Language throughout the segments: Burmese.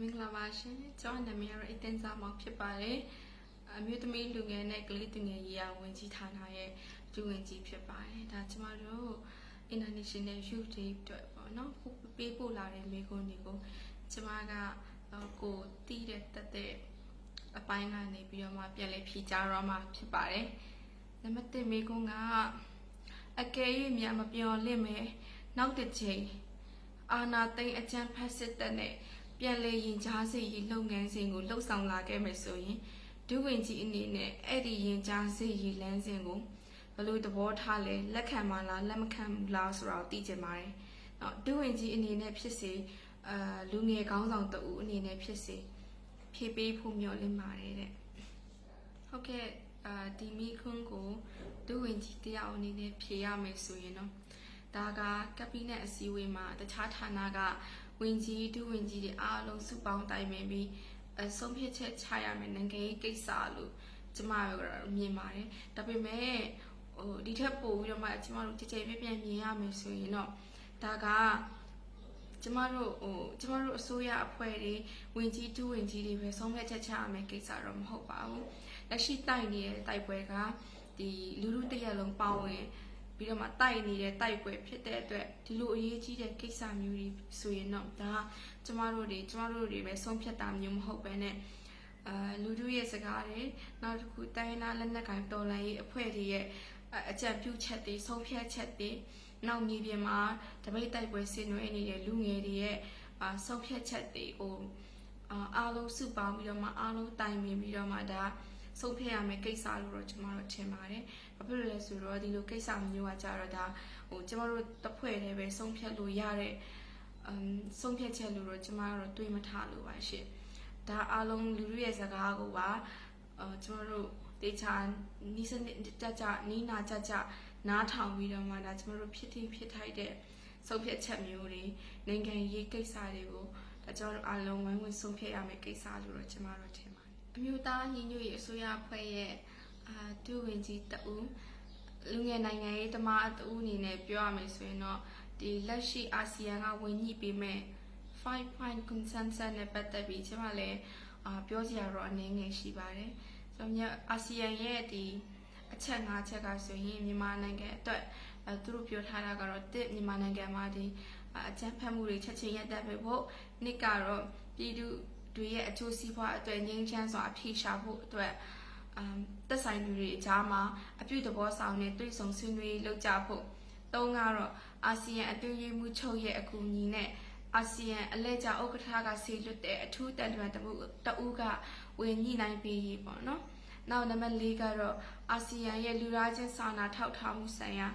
မင်္ဂလာပါရှင်ကျွန်တော်နာမည်ကတော့အတင်စာမောင်ဖြစ်ပါတယ်အမျိုးသမီးလူငယ်နဲ့ကလေးသူငယ်ရေးရာဝန်ကြီးဌာနရဲ့လူဝင်ကြီးဖြစ်ပါတယ်ဒါကျမတို့ International Youth Day အတွက်ပေါ့နော်ပေးပို့လာတဲ့မိကုန်းတွေကိုကျမကကိုတီးတဲ့တက်တဲ့အပိုင်းကနေပြီးတော့မှပြန်လည်ဖြေကြားရမှာဖြစ်ပါတယ်နံပါတ်1မိကုန်းကအကယ်၍များမပြောလင့်မယ်နောက်တစ်ချိန်အာနာသိန်းအကျန်းဖက်စစ်တပ်နဲ့ပြန်လည်ရင်ကြားစေရေးလုပ်ငန်းစဉ်ကိုလှုပ်ဆောင်လာခဲ့မယ်ဆိုရင်ဒုဝင်ကြီးအနေနဲ့အဲ့ဒီရင်ကြားစေရေးလမ်းစဉ်ကိုဘယ်လိုသဘောထားလဲလက်ခံပါလားလက်မခံဘူးလားဆိုတာကိုသိချင်ပါတယ်။နော်ဒုဝင်ကြီးအနေနဲ့ဖြစ်စေလူငယ်ကောင်းဆောင်တဦးအနေနဲ့ဖြစ်စေဖြေပေးဖို့မျှော်လင့်ပါတယ်တဲ့။ဟုတ်ကဲ့ဒီမိခွန်းကိုဒုဝင်ကြီးတယောက်အနေနဲ့ဖြေရမယ်ဆိုရင်နော်ဒါကကပီနက်အစည်းအဝေးမှာတခြားဌာနကဝင်ကြီးဒုဝင်ကြီးတွေအားလုံးစုပေါင်းတိုင်ပင်ပြီးဆုံးဖြတ်ချက်ချရမယ်နိုင်ငံရေးကိစ္စလို့ကျမတို့မြင်ပါတယ်ဒါပေမဲ့ဒီထက်ပိုပြီးတော့မှကျမတို့ကြည်ကြဲပြပြန်မြင်ရမယ်ဆိုရင်တော့ဒါကကျမတို့အစိုးရအဖွဲ့တွေဝင်ကြီးဒုဝင်ကြီးတွေပဲဆုံးဖြတ်ချက်ချရမယ်ကိစ္စတော့မဟုတ်ပါဘူးလက်ရှိတိုက်နေတဲ့တိုက်ပွဲကဒီလူလူတရက်လုံးပေါင်းဝင်ပြီးတော့မှတိုက်နေတဲ့တိုက်ပွဲဖြစ်တဲ့အတွက်ဒီလိုအရေးကြီးတဲ့ကိစ္စမျိုးတွေဆိုရင်တော့ဒါကကျမတို့တွေပဲဆုံးဖြတ်တာမျိုးမဟုတ်ပဲနဲ့လူတို့ရဲ့စကားတွေနောက်တစ်ခုတိုင်းနာလက်နက်ကိုင်တော်လှန်ရေးအဖွဲ့တွေရဲ့အကြံပြုချက်တွေဆုံးဖြတ်ချက်တွေနောက်မြေပြင်မှာတပိတ်တိုက်ပွဲဆင်နွှဲနေတဲ့လူငယ်တွေရဲ့ဆုံးဖြတ်ချက်တွေကိုအားလုံးစုပေါင်းပြီးတော့မှအားလုံးတိုင်ပင်ပြီးတော့မှဒါဆုံးဖြတ်ရမယ့်ကိစ္စလို့တော့ကျမတို့ထင်ပါတယ်။ဘာဖြစ်လို့လဲဆိုတော့ဒီလိုကိစ္စမျိုးကကြတော့ဒါကျမတို့တစ်ဖွဲ့တည်းပဲဆုံးဖြတ်လို့ရတဲ့ဆုံးဖြတ်ချက်လို့တော့ကျမတို့တွေးမထားလို့ပါရှင့်။ဒါအားလုံးလူလူရဲ့စကားကိုပါကျမတို့တေချာနီးစနစ်ကြနီးနာကြနားထောင်ပြီးတော့မှဒါကျမတို့ဖြစ်ထိုက်တဲ့ဆုံးဖြတ်ချက်မျိုးတွေနိုင်ငံရေးကိစ္စတွေကိုဒါကျမတို့အားလုံးဝိုင်းဝန်းဆုံးဖြတ်ရမယ့်ကိစ္စလို့တော့ကျမတို့ထင်ပါတယ်။အမျိုးသားညီညွတ်ရေးအစိုးရအဖွဲ့ရဲ့ဒုဝန်ကြီးတဦးလူငယ်နိုင်ငံရေးသမားတဦးအနေနဲ့ပြောရမယ်ဆိုရင်တော့ဒီလက်ရှိအာဆီယံကဝင်ညှိပေးမဲ့ 5 point consensus နဲ့ပတ်သက်ပြီးကျွန်မလည်းပြောစရာတော့အနေငယ်ရှိပါတယ်။ကျွန်တော်အာဆီယံရဲ့ဒီအချက်၅ချက်ကဆိုရင်မြန်မာနိုင်ငံအတွက်သူတို့ပြောထားတာကတော့မြန်မာနိုင်ငံမှာဒီအကြမ်းဖက်မှုတွေချက်ချင်းရပ်တန့်ဖို့နှစ်ကတော့ပြည်သူတွေရဲ့အကျိုးစီးပွားအတွက်ငြိမ်းချမ်းစွာအဖြေရှာဖို့အတွက်သက်ဆိုင်သူတွေအကြားမှာအပြုသဘောဆောင်တဲ့တွေ့ဆုံဆွေးနွေးလုပ်ကြဖို့သုံးကတော့အာဆီယံအတွင်းရေးမှူးချုပ်ရဲ့အကူအညီနဲ့အာဆီယံအလဲကျဥက္ကဋ္ဌကဆေလွတ်တဲ့အထူးတန်တမန်တဦးကဝင်ညှိနှိုင်းပေးရေးပေါ့နော်နောက်နံပါတ်၄ကတော့အာဆီယံရဲ့လူသားချင်းစာနာထောက်ထားမှုဆိုင်ရာ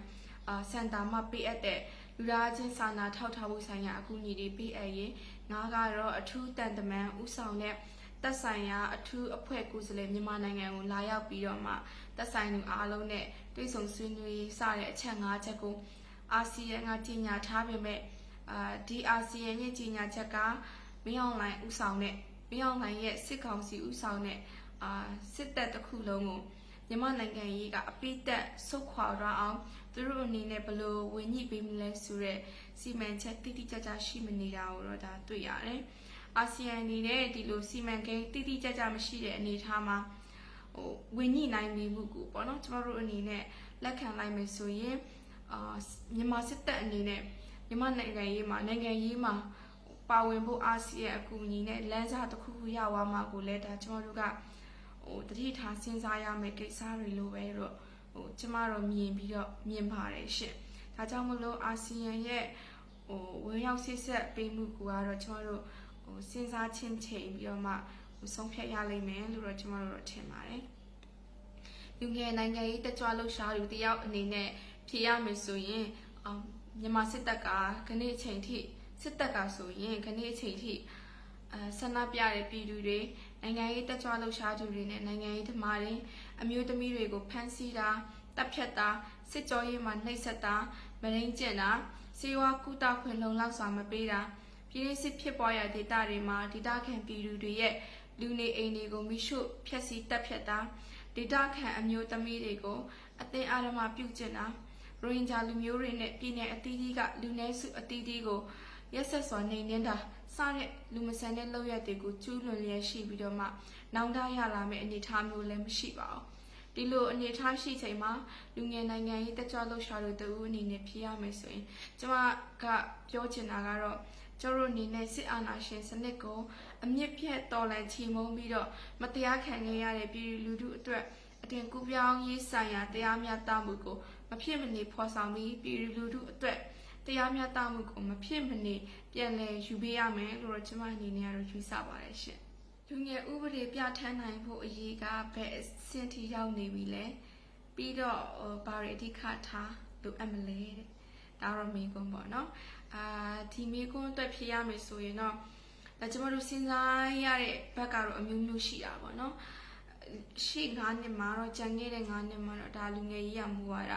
စင်တာမှာပေးအပ်တဲ့လူသားချင်းစာနာထောက်ထားမှုဆိုင်ရာအကူအညီတွေပေးအပ်ရေးငါကတော့အထူးတန်တမန်ဦးဆောင်တဲ့သက်ဆိုင်ရာအထူးအဖွဲ့ကိုယ်စားလှယ်မြန်မာနိုင်ငံကိုလာရောက်ပြီးတော့မှသက်ဆိုင်သူအားလုံးနဲ့တွေ့ဆုံဆွေးနွေးစတဲ့အချက်၅ချက်ကိုအာဆီယံကကြီးညာထားပေမဲ့ဒီအာဆီယံရဲ့ကြီးညာချက်ကမင်းအောင်လှိုင်ဦးဆောင်တဲ့မင်းအောင်လှိုင်ရဲ့စစ်ကောင်စီဦးဆောင်တဲ့စစ်တပ်တစ်ခုလုံးကိုမြန်မာနိုင်ငံရေးကအပိသက်ဆုတ်ခွာရအောင်သူတို့အနေနဲ့ဘလို့ဝင်ညှိပေးမလဲဆိုတဲ့စီမံချက်တိတိကျကျရှိမနေတာကိုတော့ဒါတွေ့ရတယ်။အာဆီယံအနေနဲ့ဒီလိုစီမံကိန်းတိတိကျကျမရှိတဲ့အနေအထားမှာဝင်ညှိနိုင်ပြီမှုကိုပေါ့နော်ကျမတို့အနေနဲ့လက်ခံလိုက်မယ်ဆိုရင်မြန်မာစစ်တပ်အနေနဲ့မြန်မာနိုင်ငံရေးမှာပါဝင်ဖို့အာဆီယံအကူအညီနဲ့လမ်းစာတစ်ခုခုရသွားမှာကိုလည်းဒါကျမတို့ကတတိထားစဉ်းစားရမယ့်ကိစ္စတွေလိုပဲတော့ကျမတို့မြင်ပါတယ်ရှင့်။ဒါကြောင့်မလို့အာဆီယံရဲ့ဝင်ရောက်ဆက်ဆက်ပေးမှုကတော့ကျမတို့စဉ်းစားချင်းချိန်ပြီးတော့မှဆုံးဖြတ်ရလိမ့်မယ်လို့တော့ကျမတို့တော့ထင်ပါတယ်။လူငယ်နိုင်ငံရေးတက်ကြွလှုပ်ရှားသူတယောက်အနေနဲ့ဖြေရမယ်ဆိုရင်မြန်မာစစ်တပ်ကခဏအချိန်ထိစစ်တပ်ကဆိုရင်ခဏအချိန်ထိဆန္ဒပြတဲ့ပြည်သူတွေနိုင်ငံရေးတက်ကြွလှုပ်ရှားသူတွေနဲ့နိုင်ငံရေးသမားတွေအမျိုးသမီးတွေကိုဖမ်းဆီးတာတပ်ဖြတ်တာစစ်ကြောရေးမှာနှိပ်စက်တာမရင်းကျင်တာစေဝါကုသခွင့်လုံလောက်စွာမပေးတာပြည်ရေးစစ်ဖြစ်ပွားရဒေသတွေမှာဒေသခံပြည်သူတွေရဲ့လူနေအိမ်တွေကိုမိရှုဖျက်ဆီးတပ်ဖြတ်တာဒေသခံအမျိုးသမီးတွေကိုအသင်အာရမပြုကျင့်တာရိုဟင်ဂျာလူမျိုးတွေနဲ့ပြည်내အသီးသီးကလူနည်းစုအသီးသီးကို ရက်ဆက်စွာနေနေတာစတဲ့လူမဆန်တဲ့လောက်ရက်တွေကိုကျူးလွန်လျက်ရှိပြီးတော့မှနောင်တရလာမယ့်အနေအထားမျိုးလည်းမရှိပါဘူးဒီလိုအနေအထားရှိချိန်မှာလူငယ်နိုင်ငံရေးတက်ကြွလှုပ်ရှားသူတို့အနေနဲ့ဖြေရမယ်ဆိုရင်ကျမကပြောချင်တာကတော့ကျတို့အနေနဲ့စစ်အာဏာရှင်စနစ်ကိုအမြင့်ပြတ်တော်လှန်ချီမုန်းပြီးတော့မတရားခံခဲ့ရတဲ့ပြည်သူလူထုအတွက်အတင်ကူပြောင်းရေးဆိုင်ရာတရားမျှတမှုကိုမဖြစ်မနေဖော်ဆောင်ပြီးပြည်သူလူထုအတွက်တရားမျှတမှုကိုမဖြစ်မနေပြန်လည်ယူပေးရမယ်လို့တော့ကျမအနေနဲ့ကတော့ယူဆပါတယ်ရှင်လူငယ်ဥပဒေပြဋ္ဌာန်းနိုင်ဖို့အရေးကဘယ်အဆင့်ထိရောက်နေပြီလဲပြီးတော့ဘာတွေအဓိကထားလိုအပ်မလဲတဲ့ဒါတော့မေးခွန်းပေါ့နော်ဒီမေးခွန်းအတွက်ဖြေရမယ်ဆိုရင်တော့ဒါကျမတို့စဉ်းစားရတဲ့ဘက်ကတော့အမျိုးမျိုးရှိတာပေါ့နော်ရှေ့9နှစ်မှာတော့ကြံခဲ့တဲ့9နှစ်မှာတော့ဒါလူငယ်ရေးရမူဝါဒ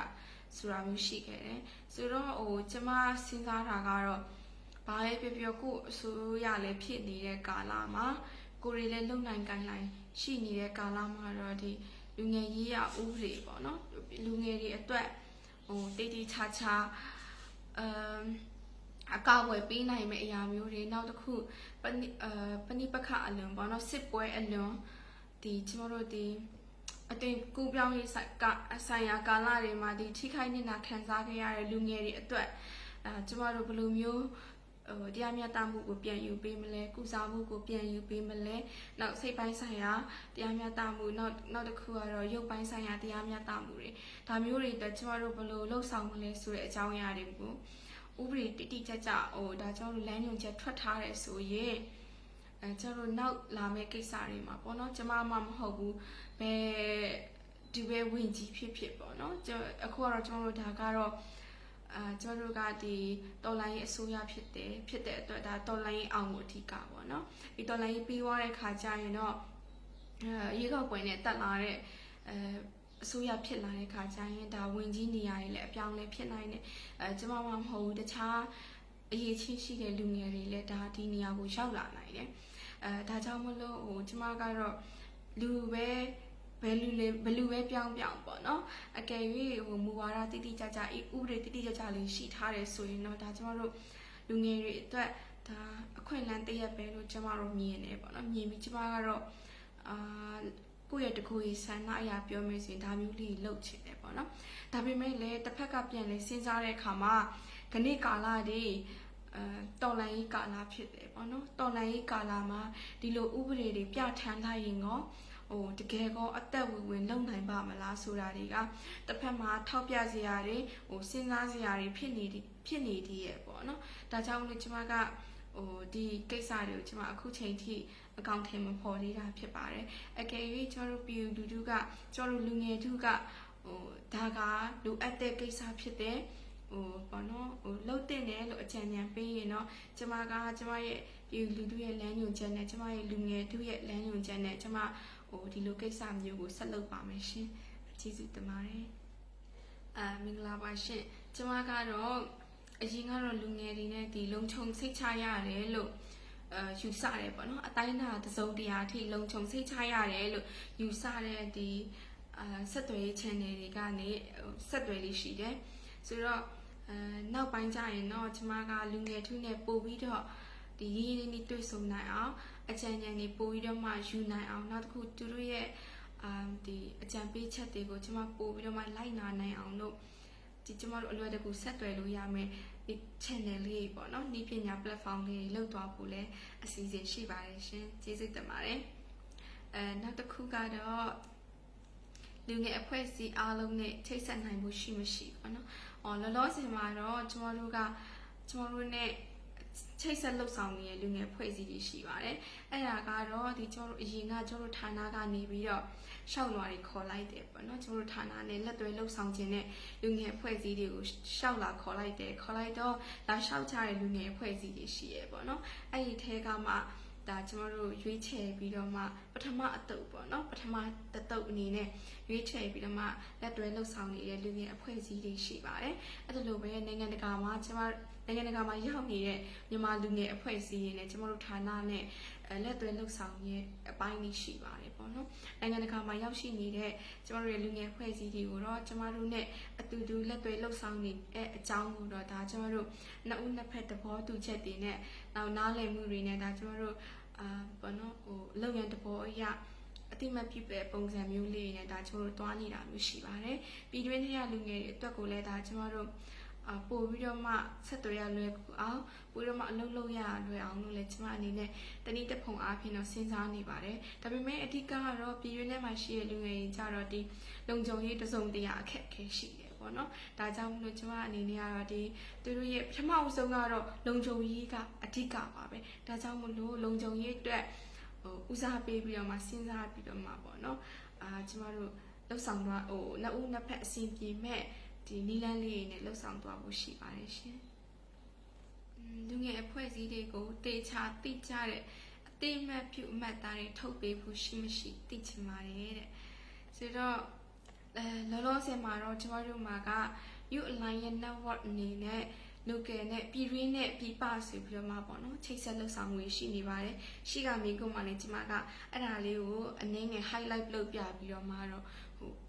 ဆိုတာမျိုးရှိခဲ့တယ်ဆိုတော့ကျမစဉ်းစားတာကတော့ဘာပဲပြောပြောကိုအစိုးရလည်းဖြစ်နေတဲ့ကာလမှာကိုရီလည်းလုံနိုင်ကိုင်းနိုင်ရှိနေတဲ့ကာလမှာတော့ဒီလူငယ်ရေးရဥပဒေပေါ့နော်လူငယ်တွေအတွက်တိတိချာချာအကာအကွယ်ပေးနိုင်မယ့်အရာမျိုးတွေနောက်တစ်ခုပဏိပခအလွန်ပေါ့နော်စစ်ပွဲအလွန်ဒီကျမတို့ဒီအတင်ကူပြောင်းရေးဆိုင်ရာကာလတွေမှာဒီထိခိုက်နေတာခံစားခဲ့ရတဲ့လူငယ်တွေအတွက်ကျမတို့ဘယ်လိုမျိုးတရားမျှတမှုကိုပြန်ယူပေးမလဲကုစားမှုကိုပြန်ယူပေးမလဲနောက်စိတ်ပိုင်းဆိုင်ရာတရားမျှတမှုနောက်တစ်ခုကတော့ရုပ်ပိုင်းဆိုင်ရာတရားမျှတမှုတွေဒါမျိုးတွေအတွက်ကျမတို့ဘယ်လိုလှုပ်ဆောင်မလဲဆိုတဲ့အကြောင်းအရာတွေကိုဥပဒေတိတိကျကျဒါကျမတို့လမ်းညွှန်ချက်ထွက်ထားတယ်ဆိုရင်ကျမတို့နောက်လာမယ့်ကိစ္စတွေမှာပေါ့နော်ကျမမှမဟုတ်ဘူးဒီပဲဝင်ကြီးဖြစ်ပေါ့နော်အခုကတော့ကျမတို့ဒါကတော့ကျမတို့ကဒီတော်လိုင်းအစိုးရဖြစ်တဲ့အတွက်ဒါတော်လိုင်းအောင်ကိုအထီးကပေါ့နော်ဒီတော်လိုင်းပြီးသွားတဲ့ခါကျရင်တော့ရေကောက်ပွဲနဲ့တက်လာတဲ့အစိုးရဖြစ်လာတဲ့ခါကျရင်ဒါဝင်ကြီးနေရာတွေလည်းအပြောင်းလဲဖြစ်နိုင်တယ်ကျမမှမဟုတ်ဘူးတခြားအရေးချင်းရှိတဲ့လူငယ်တွေလည်းဒါဒီနေရာကိုရောက်လာနိုင်တယ်ဒါကြောင့်မလို့ကျမကတော့လူပဲဘယ်လူပဲပြောင်းပေါ့နော်အကယ်၍မူဝါဒတိတိကျကျဥပဒေတိတိကျကျလေးရှိထားတယ်ဆိုရင်တော့ဒါကျမတို့လူငယ်တွေအတွက်ဒါအခွင့်အလမ်းတစ်ရပ်ပဲလို့ကျမတို့မြင်နေပေါ့နော်မြင်ပြီးကျမကတော့ကိုယ့်ရဲ့တကူကြီးဆန္ဒအရာပြောမယ်ဆိုရင်ဒါမျိုးလေးလှုပ်ချင်တယ်ပေါ့နော်ဒါပေမဲ့လည်းတစ်ဖက်ကပြန်လဲစဉ်းစားတဲ့အခါမှာခဏကာလတွေတော်လိုင်းရေးကာလဖြစ်တယ်ပေါ့နော်တော်လိုင်းရေးကာလမှာဒီလိုဥပဒေတွေပြဋ္ဌာန်းလိုက်ရင်ရောတကယ်ကောအသက်ဝင်လုံနိုင်ပါမလားဆိုတာတွေကတစ်ဖက်မှာထောက်ပြစရာတွေစဉ်းစားစရာတွေဖြစ်နေသေးရဲ့ပေါ့နော်ဒါကြောင့်လို့ကျမကဒီကိစ္စတွေကိုကျမအခုချိန်ထိအကောင့်ထဲမှာပေါ်နေတာဖြစ်ပါတယ်အကယ်၍ကျတို့ပြည်သူလူထုကကျတို့လူငယ်ထုကဒါကလိုအပ်တဲ့ကိစ္စဖြစ်တဲ့ပေါ့နော်လှုပ်တင်တယ်လို့အကြံဉာဏ်ပေးရင်တော့ကျမကကျမရဲ့ပြည်လူထုရဲ့လမ်းညွှန်ချက်နဲ့ကျမရဲ့လူငယ်ထုရဲ့လမ်းညွှန်ချက်နဲ့ကျမဒီလိုကိစ္စမျိုးကိုဆက်လုပ်ပါမယ်ရှင်ကျေးဇူးတင်ပါတယ်မင်္ဂလာပါရှင်ကျမကတော့အရင်ကတော့လူငယ်တွေနဲ့ဒီလုံခြုံစိတ်ချရတယ်လို့ယူဆတယ်ပေါ့နော်အတိုင်းအတာတစ်စုံတစ်ရာအထိလုံခြုံစိတ်ချရတယ်လို့ယူဆတဲ့ဒီဆက်သွယ်ရေး channel တွေကနေဆက်သွယ်လေးရှိတယ်ဆိုတော့နောက်ပိုင်းကျရင်တော့ကျမကလူငယ်ထုနဲ့ပို့ပြီးတော့ဒီရင်းရင်းနှီးတွေ့ဆုံနိုင်အောင်အကြံဉာဏ်တွေပို့ပြီးတော့မှယူနိုင်အောင်နောက်တစ်ခုသူတို့ရဲ့ဒီအကြံပေးချက်တွေကိုကျမပို့ပြီးတော့မှလိုက်နာနိုင်အောင်လို့ဒီကျမတို့အလွယ်တကူဆက်သွယ်လို့ရမယ်ဒီ channel လေးပေါ့နော်ဤပညာ platform လေးလောက်သွားဖို့လဲအစီအစဉ်ရှိပါတယ်ရှင်ကျေးဇူးတင်ပါတယ်နောက်တစ်ခုကတော့လူငယ်အဖွဲ့အစည်းအားလုံးနဲ့ချိတ်ဆက်နိုင်မှုရှိမရှိပေါ့နော်လောလောဆယ်မှာတော့ကျမတို့နဲ့ချိတ်ဆက်လှုပ်ဆောင်နေတဲ့လူငယ်ဖွဲ့စည်းတွေရှိပါတယ်အဲ့ဒါကတော့ဒီကျမတို့အရင်ကကျမတို့ဌာနကနေပြီးတော့ရှောက်လွှာတွေခေါ်လိုက်တယ်ပေါ့နော်ကျမတို့ဌာနနဲ့လက်တွဲလှုပ်ဆောင်ခြင်းနဲ့လူငယ်ဖွဲ့စည်းတွေကိုရှောက်လာခေါ်လိုက်တော့လာရှောက်ချတဲ့လူငယ်ဖွဲ့စည်းတွေရှိရပေါ့နော်အဲ့ဒီထဲကမှဒါကျမတို့ရွေးချယ်ပြီးတော့မှပထမအတုပ်ပေါ့နော်ပထမတတုပ်အနေနဲ့ ရွေးချယ်ပြီးတော့မှလက်တွဲလှုပ်ဆောင်နေတဲ့လူငယ်အဖွဲ့အစည်းတွေရှိပါတယ်အဲ့ဒါလိုပဲနိုင်ငံတကာမှာကျမနိုင်ငံတကာမှာရောက်နေတဲ့မြန်မာလူငယ်အဖွဲ့အစည်းတွေနဲ့ကျမတို့ဌာနနဲ့လက်တွဲလှုပ်ဆောင်ရဲ့အပိုင်းတွေရှိပါတယ်ပေါ့နော်နိုင်ငံတကာမှာရောက်ရှိနေတဲ့ကျမတို့ရဲ့လူငယ်အဖွဲ့အစည်းတွေကိုတော့ကျမတို့နဲ့အတူတူလက်တွဲလှုပ်ဆောင်နေတဲ့အကြောင်းကိုတော့ဒါကျမတို့နှစ်ဦးနှစ်ဖက်သဘောတူချက်တွေနဲ့နောက်နားလည်မှုတွေနဲ့ဒါကျမတို့ပေါ့နော်လုပ်ငန်းတဘောအရာအတိမတ်ဖြစ်တဲ့ပုံစံမျိုးလေးနဲ့ဒါကျမတို့တွားနေတာမျိုးရှိပါတယ်ပြည်တွင်းထဲကလူငယ်တွေအတွက်ကိုလည်းဒါကျမတို့ပို့ပြီးတော့မှဆက်သွယ်ရလွယ်ကူအောင်ပို့ပြီးတော့မှအလုပ်လုပ်ရလွယ်အောင်လို့လည်းကျမအနေနဲ့တနည်းတစ်ဖုံအားဖြင့်တော့စဉ်းစားနေပါတယ်ဒါပေမဲ့အဓိကကတော့ပြည်တွင်းထဲမှာရှိတဲ့လူငယ်တွေကြတော့ဒီလုံခြုံရေးတစုံတရာအခက်အခဲရှိတယ်ပေါ့နော်ဒါကြောင့်မလို့ကျမအနေနဲ့ကတော့ဒီသူတို့ရဲ့ပထမအဆုံးကတော့လုံခြုံရေးကအဓိကပါပဲဒါကြောင့်မလို့လုံခြုံရေးအတွက်ဦးစားပေးပြီးတော့မှစဉ်းစားပြီးတော့မှပေါ့နော်ကျမတို့လှုပ်ဆောင်တော့နှစ်ဦးနှစ်ဖက်အဆင်ပြေမဲ့ဒီနီလန်းလေးနဲ့လှုပ်ဆောင်သွားဖို့ရှိပါတယ်ရှင်လူငယ်အဖွဲ့အစည်းတွေကိုတေချာတိကျတဲ့အတိအမှတ်ပြုအမှတ်သားတွေထုတ်ပေးဖို့ရှိမရှိသိချင်ပါတယ်တဲ့ဆိုတော့လောလောဆယ်မှာတော့ကျမတို့မှာက Youth Alliance Network အနေနဲ့ local နဲ့ပြည်တွင်းနဲ့ပြည်ပဆိုပြီးတော့မှပေါ့နော်ချိတ်ဆက်လှုပ်ဆောင်မှုရှိနေပါတယ်ရှိကမိကုန်းမှလည်းကျမကအဲ့ဒါလေးကိုအနည်းငယ် highlight လုပ်ပြပြီးတော့မှတော့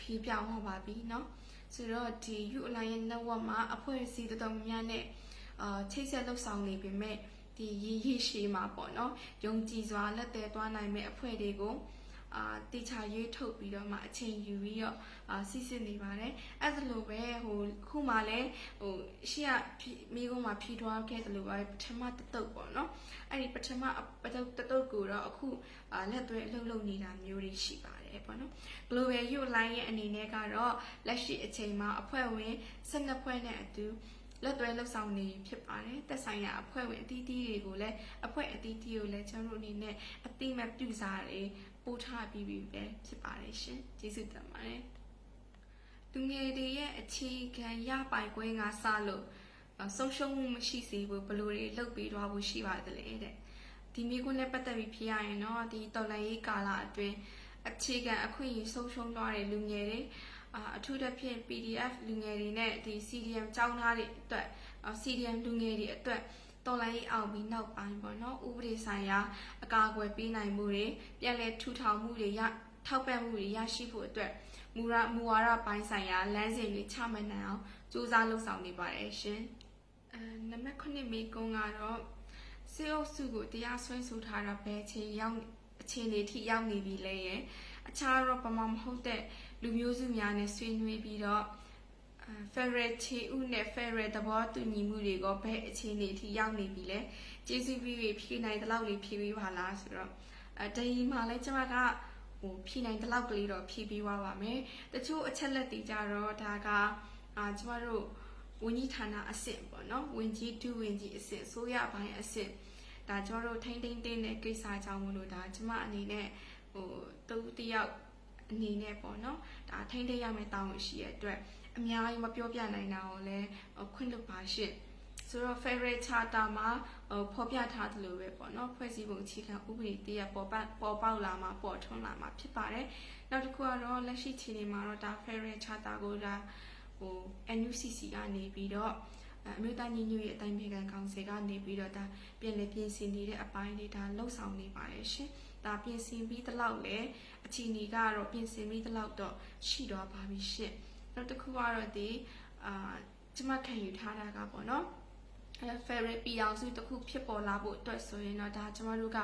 ဖြေပြဟောပါပြီเนาะဆိုတော့ဒီ Youth Alliance Network မှာအဖွဲ့အစည်းတော်တော်များနဲ့ချိတ်ဆက်လှုပ်ဆောင်နေပေမဲ့ဒီရေးရှည်မှာပေါ့နော်ယုံကြည်စွာလက်သေးသွားနိုင်မဲ့အဖွဲ့တွေကိုတေချာရွေးထုတ်ပြီးတော့မှအချိန်ယူပြီးတော့စစ်စစ်နေပါတယ်အဲ့ဒါလိုပဲခုမှလည်းရှေ့ကမိကုန်းမှာဖြီးထွားခဲ့တယ်လို့ပဲပထမတတုပ်ပေါ့နော်အဲ့ဒီပထမတတုပ်ကိုတော့အခုလက်သွဲအလုပ်လုပ်နေတာမျိုးတွေရှိပါတယ်ပေါ့နော် Global Youth Line ရဲ့အနေနဲ့ကတော့လက်ရှိအချိန်မှာအဖွဲ့ဝင်12ဖွဲ့နဲ့အတူလက်သွဲလှုပ်ဆောင်နေဖြစ်ပါတယ်သက်ဆိုင်ရာအဖွဲ့ဝင်အသီးသီးတွေကိုလည်းအဖွဲ့အသီးသီးကိုလည်းကျွန်တော်တို့အနေနဲ့အတိမတ်ပြုစားတယ်ပို့ထားပြီးပြီပဲဖြစ်ပါတယ်ရှင်ကျေးဇူးတင်ပါတယ်သူငယ်တွေရဲ့အခြေခံရပိုင်ခွင့်ကစလို့ဆုံးရှုံးမှုမရှိစေဘူးဘယ်လိုတွေလုပ်ပေးသွားဖို့ရှိပါတယ်တဲ့ဒီမိကုန်းနဲ့ပတ်သက်ပြီးဖြစ်ရရင်တော့ဒီတော်လှန်ရေးကာလအတွင်းအခြေခံအခွင့်အရေးဆုံးရှုံးသွားတဲ့လူငယ်တွေအထူးသဖြင့် PDF လူငယ်တွေနဲ့ဒီ CDM ကျောင်းသားတွေအတွက် CDM လူငယ်တွေအတွက်တော်လိုင်းအောင်ပြီးနောက်ပိုင်းပေါ့နော်ဥပဒေဆိုင်ရာအကာအကွယ်ပေးနိုင်မှုတွေပြန်လည်ထူထောင်မှုတွေထောက်ပံ့မှုတွေရရှိဖို့အတွက်မူဝါဒပိုင်းဆိုင်ရာလမ်းစဉ်တွေချမှတ်နိုင်အောင်စူးစမ်းလှုပ်ဆောင်နေပါတယ်ရှင်နံပါတ်9မိကုန်းကတော့စေအုပ်စုကိုတရားစွဲဆိုထားတာပဲအခြေအနေထိရောက်နေပြီလဲရဲ့အခြားတော့ဘာမှမဟုတ်တဲ့လူမျိုးစုများနဲ့ဆွေးနွေးပြီးတော့ Federal ချေဥနဲ့ Federal သဘောတူညီမှုတွေကဘယ်အခြေအနေအထိရောက်နေပြီလဲကျေးဇူးပြုပြီးဖြေနိုင်တဲ့လောက်လေးဖြေပေးပါလားဆိုတော့ဒီမှာလဲကျွန်မကဖြေနိုင်တဲ့လောက်ကလေးတော့ဖြေပေးသွားပါမယ်တချို့အချက်လက်တွေကြတော့ဒါကကျွန်မတို့ဝန်ကြီးဌာနအဆင့်ပေါ့နော်ဝန်ကြီးဒုဝန်ကြီးအဆင့်ဆိုရပိုင်းအဆင့်ဒါကျွန်တော်တို့ထိန်းသိမ်းတဲ့ကိစ္စကြောင့်မလို့ဒါကျွန်မအနေနဲ့တူတယောက်အနေနဲ့ပေါ့နော်ဒါထိန်းသိမ်းရမယ့်တာဝန်ရှိတဲ့အတွက်အများကြီးမပြောပြနိုင်တာကိုလည်းခွင့်လွှတ်ပါရှင့်ဆိုတော့ Federal Charter မှာဖော်ပြထားသလိုပဲပေါ့နော်ဖွဲ့စည်းပုံအခြေခံဥပဒေတရပေါ်ပေါက်လာမှာပေါ်ထွန်းလာမှာဖြစ်ပါတယ်နောက်တစ်ခုကတော့လက်ရှိခြေအနေမှာတော့ဒါ Federal Charter ကိုဒါNUCC ကနေပြီးတော့အမျိုးသားညီညွတ်ရေးအတိုင်းအမြံကောင်စီကနေပြီးတော့ဒါပြင်ဆင်နေတဲ့အပိုင်းတွေဒါလှုပ်ဆောင်နေပါတယ်ရှင်ဒါပြင်ဆင်ပြီးတလောက်လဲအခြေအနေကတော့ပြင်ဆင်ပြီးတလောက်တော့ရှိတော့ပါပြီရှင့်နောက်တစ်ခုကတော့ဒီကျမခံယူထားတာကပေါ့နော်Federal ပြည်အောင်စုတစ်ခုဖြစ်ပေါ်လာဖို့အတွက်ဆိုရင်တော့ဒါကျမတို့က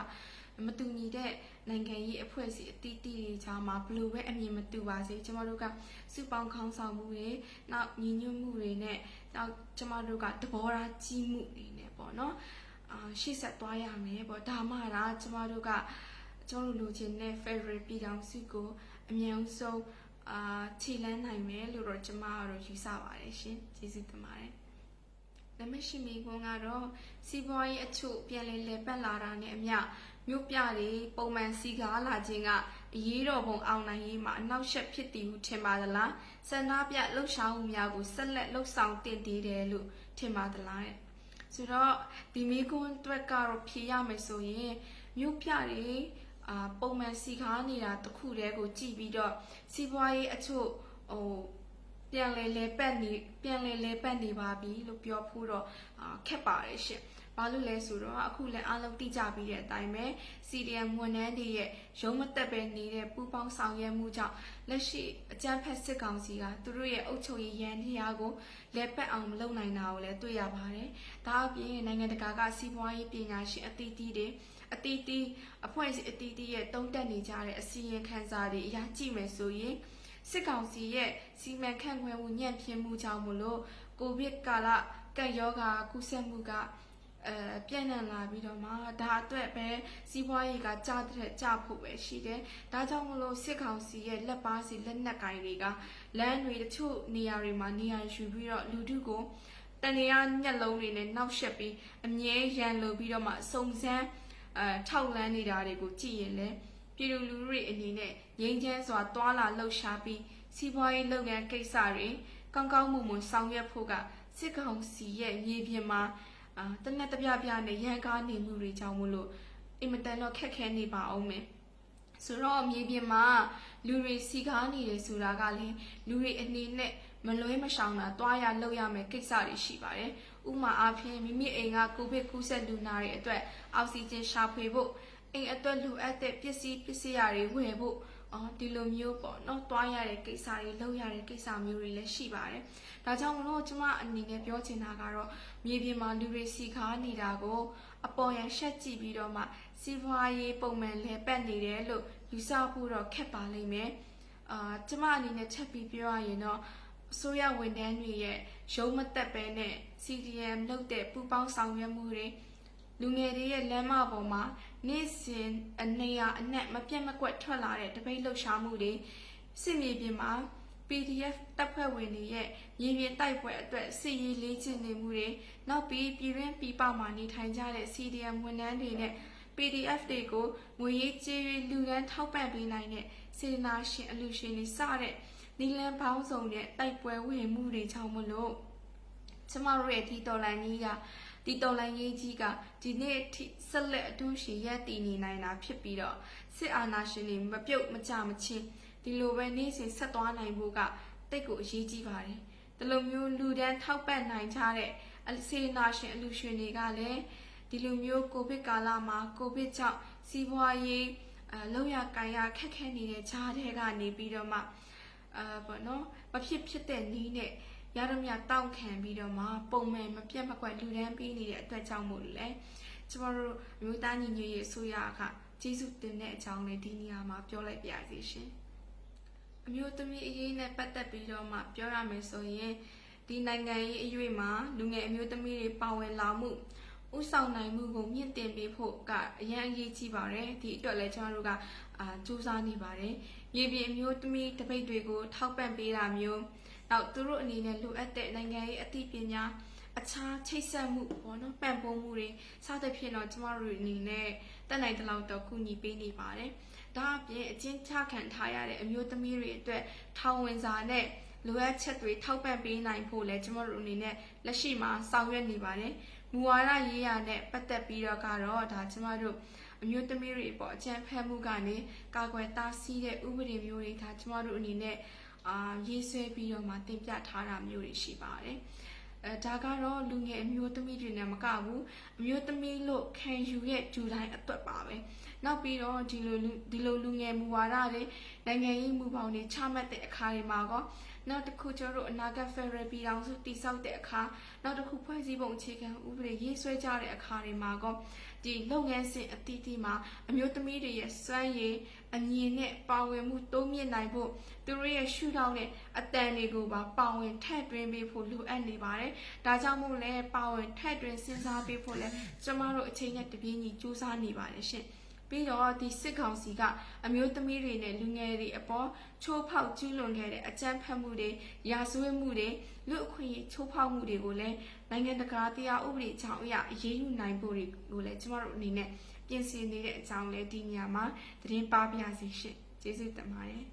မတူညီတဲ့နိုင်ငံရေးအဖွဲ့အစည်းအသီးသီးတွေကြားမှာဘလို့ပဲအမြင်မတူပါစေကျမတို့ကစုပေါင်းခေါင်းဆောင်မှုတွေနောက်ညီညွတ်မှုတွေနဲ့နောက်ကျမတို့ကသဘောထားကြီးမှုတွေနဲ့ပေါ့နော်ရှေ့ဆက်သွားရမယ်ပေါ့ဒါမှဒါကျမတို့ကကျွန်တော်လိုချင်တဲ့ Federal ပြည်အောင်စုကိုအမြန်ဆုံးခြေလန်းနိုင်မယ်လို့တော့ကျမကတော့ယူဆပါတယ်ရှင်ကျေးဇူးတင်ပါတယ်နံပါတ်10မိကုန်းကတော့စီးပွားရေးအချို့ပြန်လည်ပတ်လာတာနဲ့အမျှမြို့ပြတွေပုံမှန်စီကားလာခြင်းကအရေးတော်ပုံအောင်နိုင်ရေးမှာအနောက်ရှက်ဖြစ်တည်ဟုထင်ပါသလားစန္ဒပြလှုပ်ရှားမှုများကိုဆက်လက်လှုပ်ဆောင်တင်တည်တယ်လို့ထင်ပါသလားတဲ့ဆိုတော့ဒီမိကုန်းအတွက်ကတော့ဖြေရမယ်ဆိုရင်မြို့ပြတွေ ပုံမှန်စီကားနေတာတစ်ခုတည်းကိုကြည့်ပြီးတော့စီးပွားရေးအချို့ပြန်လဲလဲပတ်နေပါပြီလို့ပြောဖို့တော့ခက်ပါတယ်ရှင်။ဘာလို့လဲဆိုတော့အခုလည်းအားလုံးသိကြပြီးတဲ့အတိုင်းပဲ CDM ဝန်ထမ်းတွေရဲ့ရုံးမတက်ပဲနေတဲ့ပူပေါင်းဆောင်ရွက်မှုကြောင့်လက်ရှိအကြမ်းဖက်စစ်ကောင်စီကသူတို့ရဲ့အုပ်ချုပ်ရေးရန်တရားကိုလဲပတ်အောင်မလုပ်နိုင်တာကိုလည်းတွေ့ရပါတယ်။ဒါအပြင်နိုင်ငံတကာကစီးပွားရေးပညာရှင်အသီးသီးတွေအဖွဲ့အစည်းအသီးသီးရဲ့တုံးတက်နေကြတဲ့အစီရင်ခံစာတွေအရာကြည့်မယ်ဆိုရင်စစ်ကောင်စီရဲ့စီမံခန့်ခွဲမှုညံ့ဖျင်းမှုကြောင့်မလို့ကိုဗစ်ကာလကပ်ရောဂါကူးစက်မှုကပြန့်နှံ့လာပြီးတော့မှဒါအတွက်ပဲစီးပွားရေးကကြဖို့ပဲရှိတယ်။ဒါကြောင့်မလို့စစ်ကောင်စီရဲ့လက်ပါစီလက်နက်ကိုင်တွေကလမ်းတွေတချို့နေရာတွေမှာနေရာယူပြီးတော့လူထုကိုတန်ရာညက်လုံးတွေနဲ့နှောက်ယှက်ပြီးအမြဲရန်လိုပြီးတော့မှစုံစမ်းထောက်လန်းနေတာတွေကိုကြည့်ရင်လည်းပြည်သူလူထုတွေအနေနဲ့ငြိမ်းချမ်းစွာတွာလာလှုပ်ရှားပြီးစီးပွားရေးလုပ်ငန်းကိစ္စတွေကောင်းကောင်းမွန်မွန်ဆောင်ရွက်ဖို့ကစစ်ကောင်စီရဲ့မြေပြင်မှာတနက်တပြနဲ့ရန်ကားနေမှုတွေကြောင့်မလို့အင်မတန်တော့ခက်ခဲနေပါအောင်မယ်ဆိုတော့မြေပြင်မှာလူတွေစီကားနေတယ်ဆိုတာကလည်းလူတွေအနေနဲ့မလွဲမရှောင်တာတွားရလောက်ရမယ်ကိစ္စတွေရှိပါတယ်ဥပမာအားဖြင့်မိမိအိမ်ကကိုဗစ်ကူးစက်လူနာတွေအတွက်အောက်ဆီဂျင်ရှာဖွေဖို့အိမ်အတွက်လိုအပ်တဲ့ပစ္စည်းတွေဝယ်ဖို့ဒီလိုမျိုးပေါ့နော်တွားရတဲ့ကိစ္စတွေလုပ်ရတဲ့ကိစ္စမျိုးတွေလည်းရှိပါတယ်။ဒါကြောင့်မလို့ကျမအနေနဲ့ပြောချင်တာကတော့မြေပြင်မှာလူတွေစီကားနေတာကိုအပေါ်ရန်ရှက်ကြည့်ပြီးတော့မှစီးပွားရေးပုံမှန်လဲပတ်နေတယ်လို့ယူဆဖို့တော့ခက်ပါလိမ့်မယ်။ကျမအနေနဲ့ချက်ပြီးပြောရရင်တော့အစိုးရဝန်ထမ်းတွေရဲ့ရုံးမတက်ပဲနဲ့ CDM လုပ်တဲ့ပူပေါင်းဆောင်ရွက်မှုတွေလူငယ်တွေရဲ့လမ်းမပေါ်မှာနေ့စဉ်အနေရအနက်မပြတ်မကွက်ထွက်လာတဲ့တပိတ်လှုပ်ရှားမှုတွေစစ်မြေပြင်မှာ PDF တပ်ဖွဲ့ဝင်တွေရဲ့မြေပြင်တိုက်ပွဲအတွက်စစ်ရေးလေ့ကျင့်နေမှုတွေနောက်ပြီးပြည်တွင်းပြည်ပမှာနေထိုင်ကြတဲ့ CDM ဝန်ထမ်းတွေနဲ့ PDF တွေကိုငွေရေးကြေးရေးလူဒန်းထောက်ပံ့ပေးနိုင်တဲ့စေတနာရှင်အလူရှင်တွေစတဲ့နီလန်ပေါင်းစုံနဲ့တိုက်ပွဲဝင်မှုတွေကြောင့်မလို့ကျမတို့ရဲ့ဒီတော်လိုင်းကြီးကဒီနေ့အထိဆက်လက်အတူရှိရပ်တည်နေနိုင်တာဖြစ်ပြီးတော့စစ်အာဏာရှင်တွေမပြုတ်မကြမချင်းဒီလိုပဲနေ့စဉ်ဆက်သွားနိုင်ဖို့ကတိတ်ကိုအရေးကြီးပါတယ်ဒီလိုမျိုးလူဒန်းထောက်ပံ့နိုင်ကြတဲ့စေနာရှင်အလူရှင်တွေကလည်းဒီလိုမျိုးကိုဗစ်ကာလမှာကိုဗစ်ကြောင့်စီးပွားရေးလောက်ရကိုင်ရခက်ခဲနေတဲ့ခြားတဲ့ကနေပြီးတော့မှပေါ့နော်မဖြစ်တဲ့နီးနဲ့ရရမြတောက်ခံပြီးတော့မှပုံမှန်မပြတ်မကွက်လူဒန်းပေးနေတဲ့အတွက်ကြောင့်မို့လို့လေကျမတို့အမျိုးသားညီညွတ်ရေးအစိုးရကကျေးဇူးတင်တဲ့အကြောင်းလေးဒီနေရာမှာပြောလိုက်ပါရစေရှင်အမျိုးသမီးအရေးနဲ့ပတ်သက်ပြီးတော့မှပြောရမယ်ဆိုရင်ဒီနိုင်ငံရေးအရွေးမှာလူငယ်အမျိုးသမီးတွေပါဝင်လာမှုဥဆောင်နိုင်မှုကိုမြင့်တင်ပေးဖို့ကအရန်အရေးကြီးပါတယ်ဒီအတွက်လည်းကျမတို့ကစူးစမ်းနေပါတယ်မြေပြင်အမျိုးသမီးတပိတ်တွေကိုထောက်ပံ့ပေးတာမျိုးနောက်သူတို့အနေနဲ့လိုအပ်တဲ့နိုင်ငံရေးအသိပညာအခြားချိတ်ဆက်မှုပေါ့နော်ပံ့ပိုးမှုတွေစသဖြင့်တော့ကျမတို့အနေနဲ့တက်နိုင်တဲ့လောက်တော့ကူညီပေးနေပါတယ်ဒါအပြင်အကျဉ်းချခံထားရတဲ့အမျိုးသမီးတွေအတွက်ထောင်ဝင်စာနဲ့လိုအပ်ချက်တွေထောက်ပံ့ပေးနိုင်ဖို့လည်းကျမတို့အနေနဲ့လက်ရှိမှာဆောင်ရွက်နေပါတယ်မူဝါဒရေးရာနဲ့ပတ်သက်ပြီးတော့ကတော့ဒါကျမတို့အမျိုးသမီးတွေပေါ့အကြံဖက်မှုကနေကာကွယ်တားဆီးတဲ့ဥပဒေမျိုးတွေဒါကျမတို့အနေနဲ့ရေးဆွဲပြီးတော့မှတင်ပြထားတာမျိုးတွေရှိပါတယ်ဒါကတော့လူငယ်အမျိုးသမီးတွေနဲ့မကဘူးအမျိုးသမီးလို့ခံယူရဲ့ဂျူတိုင်းအတွက်ပါပဲနောက်ပြီးတော့ဒီလိုလူငယ်မူဝါဒတွေနိုင်ငံရေးမူပေါင်းတွေချမှတ်တဲ့အခါတွေမှာကောနောက်တစ်ခုကျတို့အနာဂတ် Federal ပြည်ထောင်စုတည်ဆောက်တဲ့အခါနောက်တစ်ခုဖွဲ့စည်းပုံအခြေခံဥပဒေရေးဆွဲကြတဲ့အခါတွေမှာကောဒီလုပ်ငန်းစဉ်အသီးသီးမှာအမျိုးသမီးတွေရဲ့စွမ်းရည်အမြင်နဲ့ပါဝင်မှုတိုးမြင့်နိုင်ဖို့သူတို့ရဲ့ရှုထောင့်နဲ့အတန်တွေကိုပါပါဝင်ထည့်သွင်းပေးဖို့လိုအပ်နေပါတယ်။ဒါကြောင့်မို့လဲပါဝင်ထည့်သွင်းစဉ်းစားပေးဖို့လဲကျမတို့အချိန်နဲ့တပြေးညီစူးစမ်းနေပါတယ်ရှင်။ပြီးတော့ဒီစစ်ကောင်စီကအမျိုးသမီးတွေနဲ့လူငယ်တွေအပေါ်ချိုးဖောက်ကျူးလွန်ခဲ့တဲ့အကြမ်းဖက်မှုတွေရာဇဝတ်မှုတွေလူအခွင့်အရေးချိုးဖောက်မှုတွေကိုလည်းနိုင်ငံတကာတရားဥပဒေအကြောင်းအရအရေးယူနိုင်ဖို့တွေကိုလည်းကျမတို့အနေနဲ့ပြင်ဆင်နေတဲ့အကြောင်းလည်းဒီနေရာမှာသတင်းပါပြစီရှင်ကျေးဇူးတင်ပါတယ်